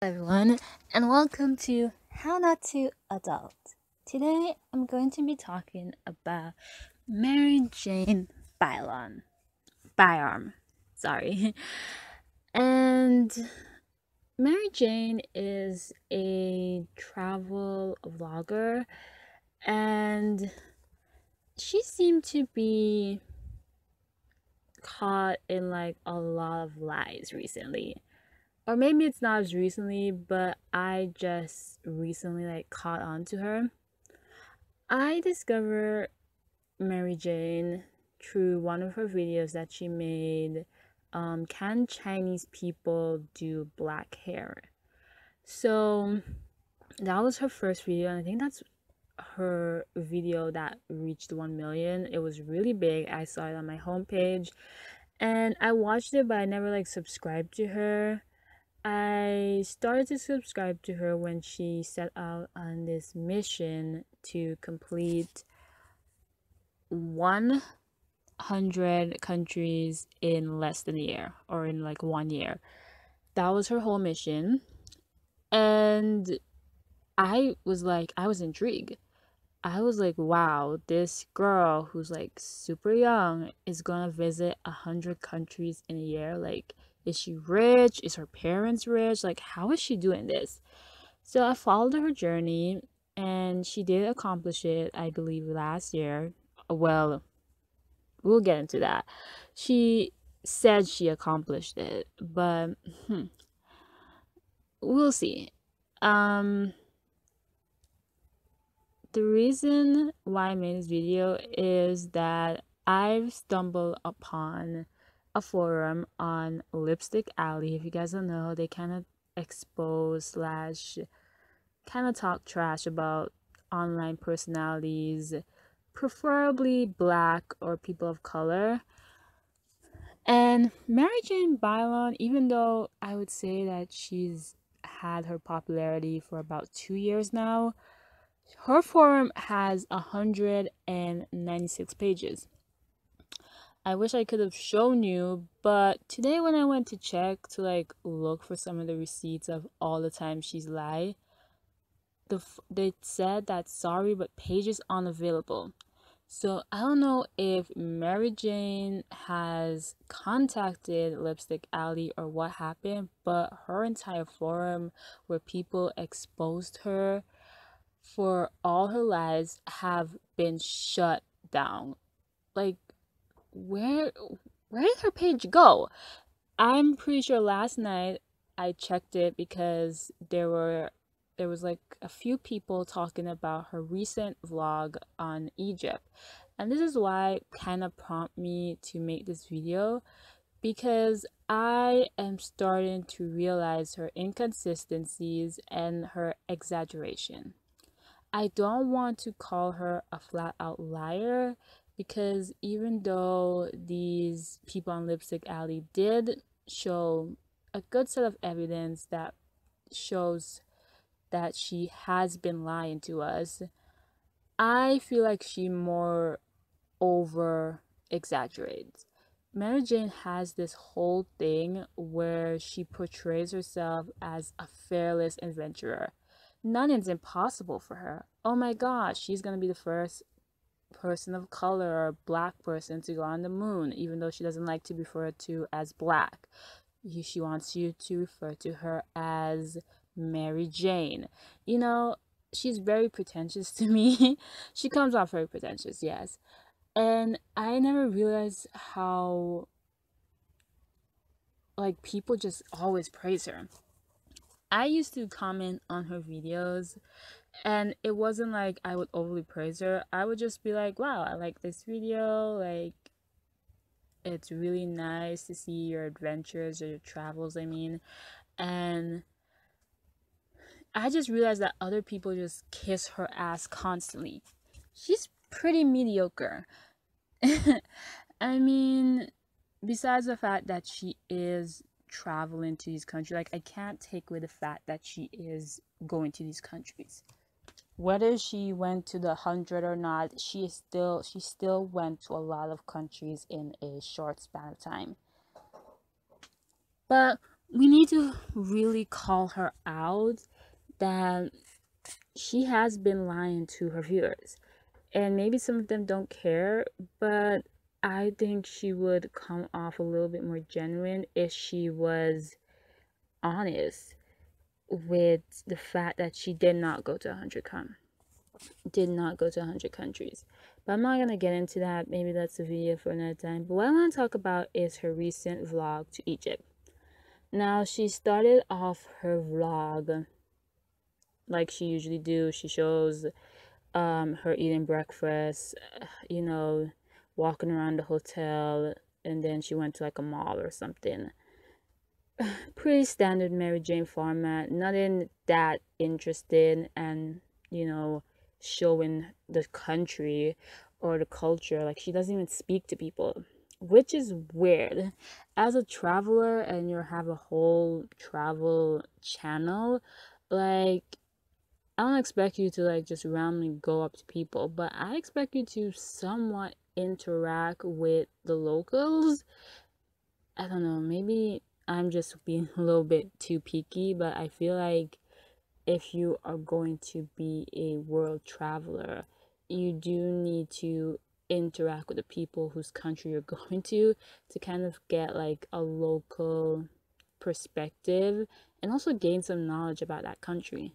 Everyone, and welcome to How Not to Adult. Today, I'm going to be talking about Maryjane Byarm. Sorry. And Maryjane is a travel vlogger, and she seemed to be caught in like a lot of lies recently, or maybe it's not as recently, but I just recently caught on to her. I discovered Maryjane through one of her videos that she made. Can Chinese people do black hair? So that was her first video, and I think that's her video that reached 1 million. It was really big. I saw it on my homepage and I watched it, but I never subscribed to her. I started to subscribe to her when she set out on this mission to complete 100 countries in less than a year, or in 1 year. That was her whole mission. And I was intrigued. I was like, wow, this girl who's super young is gonna visit 100 countries in a year. Is she rich? Is her parents rich? How is she doing this? So I followed her journey, and she did accomplish it, I believe, last year. Well, we'll get into that. She said she accomplished it, but we'll see. The reason why I made this video is that I've stumbled upon a forum on Lipstick Alley. If you guys don't know, they kind of expose slash kind of talk trash about online personalities, preferably black or people of color. And Maryjane Byarm, even though I would say that she's had her popularity for about 2 years now, her forum has 196 pages. I wish I could have shown you, but today when I went to check to look for some of the receipts of all the times she's lied, they said that sorry, but pages unavailable. So I don't know if Maryjane has contacted Lipstick Alley or what happened, but her entire forum where people exposed her for all her lies have been shut down. Where did her page go? I'm pretty sure last night I checked it because there was a few people talking about her recent vlog on Egypt. And this is why kind of prompt me to make this video, because I am starting to realize her inconsistencies and her exaggeration. I don't want to call her a flat out liar, because even though these people on Lipstick Alley did show a good set of evidence that shows that she has been lying to us, I feel like she more over exaggerates. Maryjane has this whole thing where she portrays herself as a fearless adventurer. Nothing's impossible for her. Oh my gosh, she's gonna be the first person of color or black person to go on the moon, even though she doesn't like to be referred to as black. She wants you to refer to her as Maryjane. She's very pretentious to me. She comes off very pretentious, yes. And I never realized how people just always praise her. I used to comment on her videos, and it wasn't like I would overly praise her. I would just be like, wow, I like this video, it's really nice to see your adventures or your travels, I mean. And I just realized that other people just kiss her ass constantly. She's pretty mediocre. I mean, besides the fact that she is traveling to these countries, I can't take away the fact that she is going to these countries. Whether she went to the 100 or not, she still went to a lot of countries in a short span of time. But we need to really call her out that she has been lying to her viewers. And maybe some of them don't care, but I think she would come off a little bit more genuine if she was honest with the fact that she did not go to 100 countries. But I'm not gonna get into that. Maybe that's a video for another time. But what I want to talk about is her recent vlog to Egypt. Now, she started off her vlog like she usually do. She shows her eating breakfast, you know, walking around the hotel, and then she went to like a mall or something. Pretty standard Maryjane format, nothing that interesting, and you know, showing the country or the culture. Like, she doesn't even speak to people, which is weird. As a traveler and you have a whole travel channel, like, I don't expect you to like just randomly go up to people, but I expect you to somewhat interact with the locals. I don't know, maybe I'm just being a little bit too picky, but I feel like if you are going to be a world traveler, you do need to interact with the people whose country you're going to kind of get like a local perspective and also gain some knowledge about that country.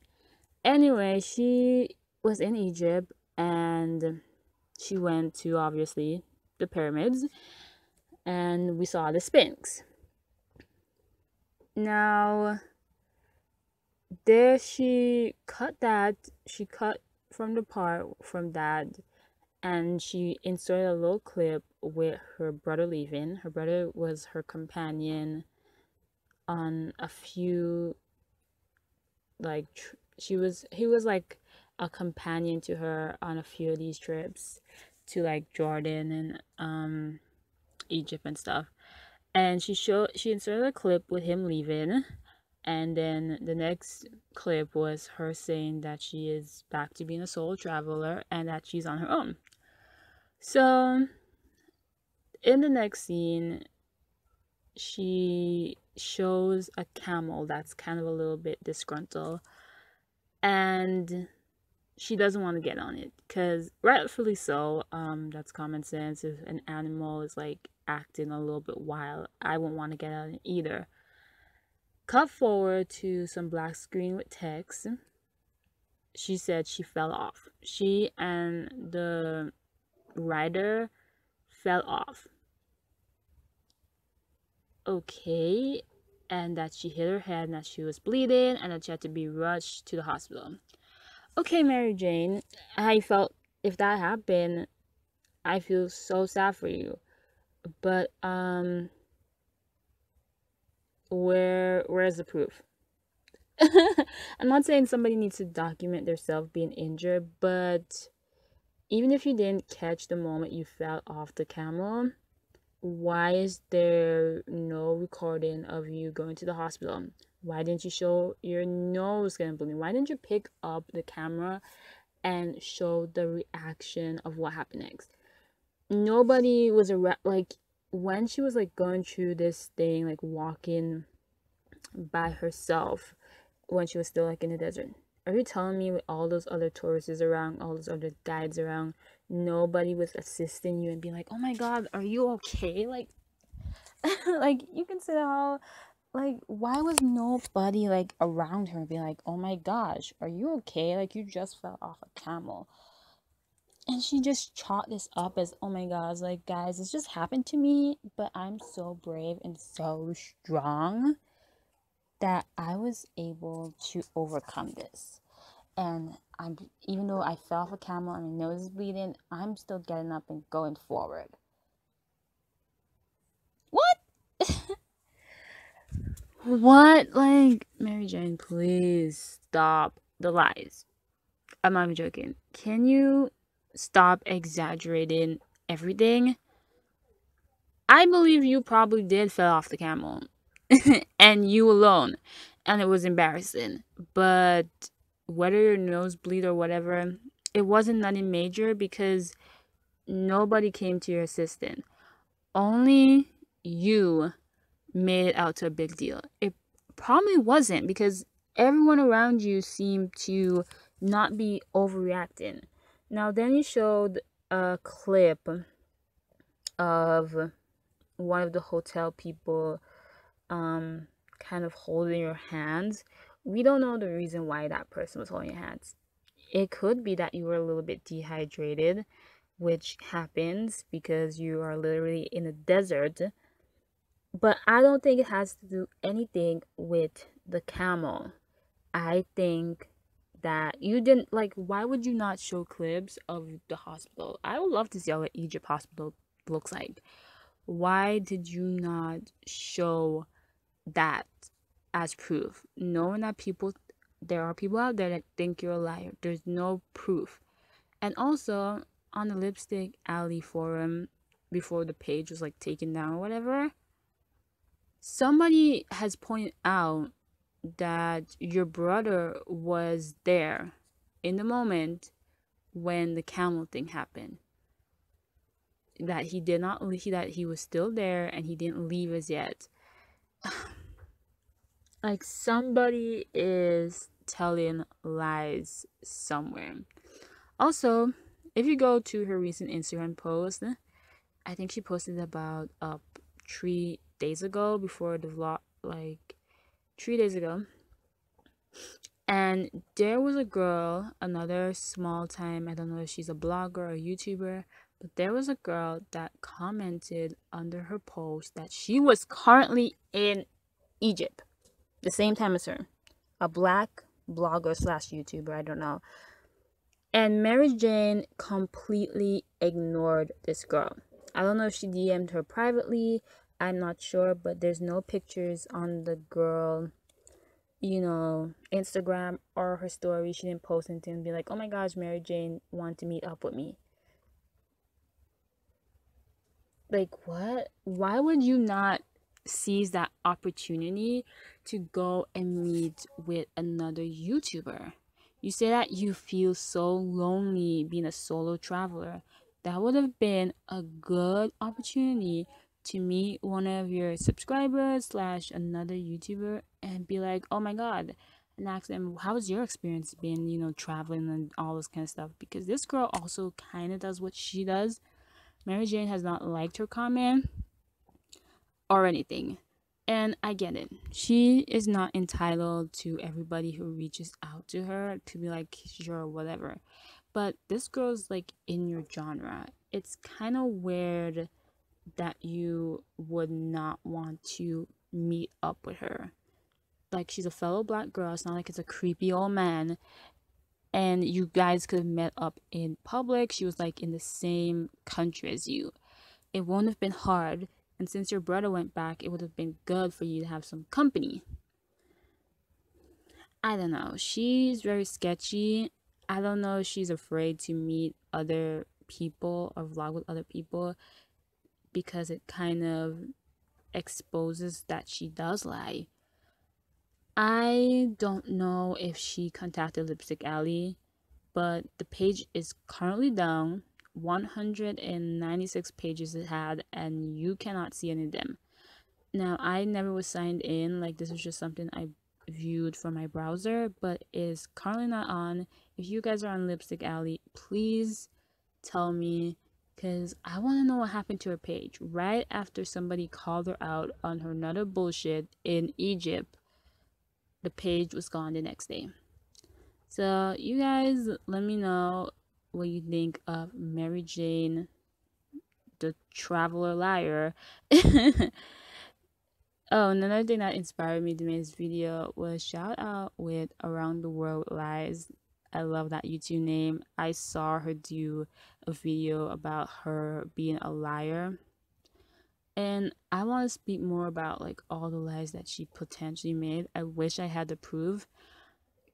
Anyway, she was in Egypt and she went to obviously the pyramids and we saw the Sphinx. Now, there she cut from the part from that, and she inserted a little clip with her brother leaving. Her brother was her companion on a few, like, he was like a companion to her on a few of these trips to like Jordan and Egypt and stuff. And she inserted a clip with him leaving, and then the next clip was her saying that she is back to being a solo traveler and that she's on her own. So in the next scene, she shows a camel that's kind of a little bit disgruntled, and she doesn't want to get on it because rightfully so. That's common sense. If an animal is like acting a little bit wild, I won't want to get on it either. Cut forward to some black screen with text. She said she fell off. She and the rider fell off. Okay. And that she hit her head and that she was bleeding and that she had to be rushed to the hospital. Okay, Maryjane, I felt if that happened, I feel so sad for you. But where's the proof? I'm not saying somebody needs to document themselves being injured, but even if you didn't catch the moment you fell off the camel, why is there no recording of you going to the hospital? Why didn't you show your nose getting bleeding? Why didn't you pick up the camera and show the reaction of what happened next? Nobody was like when she was like going through this thing, like walking by herself when she was still like in the desert. Are you telling me with all those other tourists around, all those other guides around, nobody was assisting you and being like, oh my god, are you okay? Like like you can say how, like, why was nobody like around her and be like, oh my gosh, are you okay? Like, you just fell off a camel. And she just chalked this up as, oh my god, like, guys, this just happened to me, but I'm so brave and so strong that I was able to overcome this. And I'm, even though I fell off a camel and my nose is bleeding, I'm still getting up and going forward. What? What? Like, Maryjane, please stop the lies. I'm not even joking. Can you stop exaggerating everything? I believe you probably did fell off the camel. And you alone. And it was embarrassing. But whether your nose bleed or whatever, it wasn't nothing major because nobody came to your assistance. Only you made it out to a big deal. It probably wasn't, because everyone around you seemed to not be overreacting. Now, then he showed a clip of one of the hotel people um kind of holding your hands. We don't know the reason why that person was holding your hands. It could be that you were a little bit dehydrated, which happens because you are literally in a desert. But I don't think it has to do anything with the camel. I think that you didn't like, why would you not show clips of the hospital? I would love to see how an Egypt hospital looks like. Why did you not show that as proof? Knowing that there are people out there that think you're a liar. There's no proof. And also, on the Lipstick Alley forum, before the page was like taken down or whatever, somebody has pointed out that your brother was there in the moment when the camel thing happened. That he did not leave, that he was still there and he didn't leave as yet. Like, somebody is telling lies somewhere. Also, if you go to her recent Instagram post, I think she posted about 3 days ago, before the vlog, like 3 days ago. And there was a girl, another small time, I don't know if she's a blogger or a YouTuber, but there was a girl that commented under her post that she was currently in Egypt the same time as her. A black blogger slash YouTuber, I don't know. And Maryjane completely ignored this girl. I don't know if she DM'd her privately, I'm not sure, but there's no pictures on the girl, Instagram or her story. She didn't post anything and be like, oh my gosh, Maryjane wanted to meet up with me. Like, what? Why would you not seize that opportunity to go and meet with another YouTuber? You say that you feel so lonely being a solo traveler. That would have been a good opportunity to meet one of your subscribers slash another YouTuber and be like, oh my god, and ask them, how was your experience being, traveling and all this kind of stuff? Because this girl also kind of does what she does. Maryjane has not liked her comment or anything. And I get it. She is not entitled to everybody who reaches out to her to be like, sure, whatever. But this girl's like in your genre. It's kind of weird that you would not want to meet up with her. Like, she's a fellow black girl. It's not like it's a creepy old man. And you guys could have met up in public. She was like in the same country as you. It won't have been hard. And since your brother went back, it would have been good for you to have some company. I don't know. She's very sketchy. I don't know if she's afraid to meet other people or vlog with other people, because it kind of exposes that she does lie. I don't know if she contacted Lipstick Alley, but the page is currently down. 196 pages it had, and you cannot see any of them. Now, I never was signed in, like this was just something I viewed from my browser, but it is currently not on. If you guys are on Lipstick Alley, please tell me, because I want to know what happened to her page. Right after somebody called her out on her another bullshit in Egypt, the page was gone the next day. So you guys let me know what you think of Maryjane, the traveler liar. Oh, another thing that inspired me to make this video was shout out with Around the World Lies. I love that YouTube name. I saw her do a video about her being a liar. And I want to speak more about like all the lies that she potentially made. I wish I had the proof,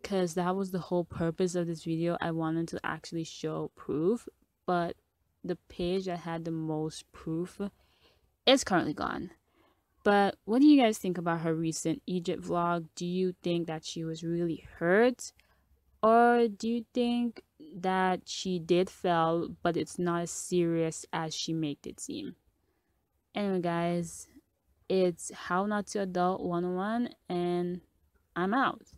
because that was the whole purpose of this video. I wanted to actually show proof, but the page that had the most proof is currently gone. But what do you guys think about her recent Egypt vlog? Do you think that she was really hurt? Or do you think that she did fail, but it's not as serious as she made it seem? Anyway, guys, It's How Not to Adult 101, and I'm out.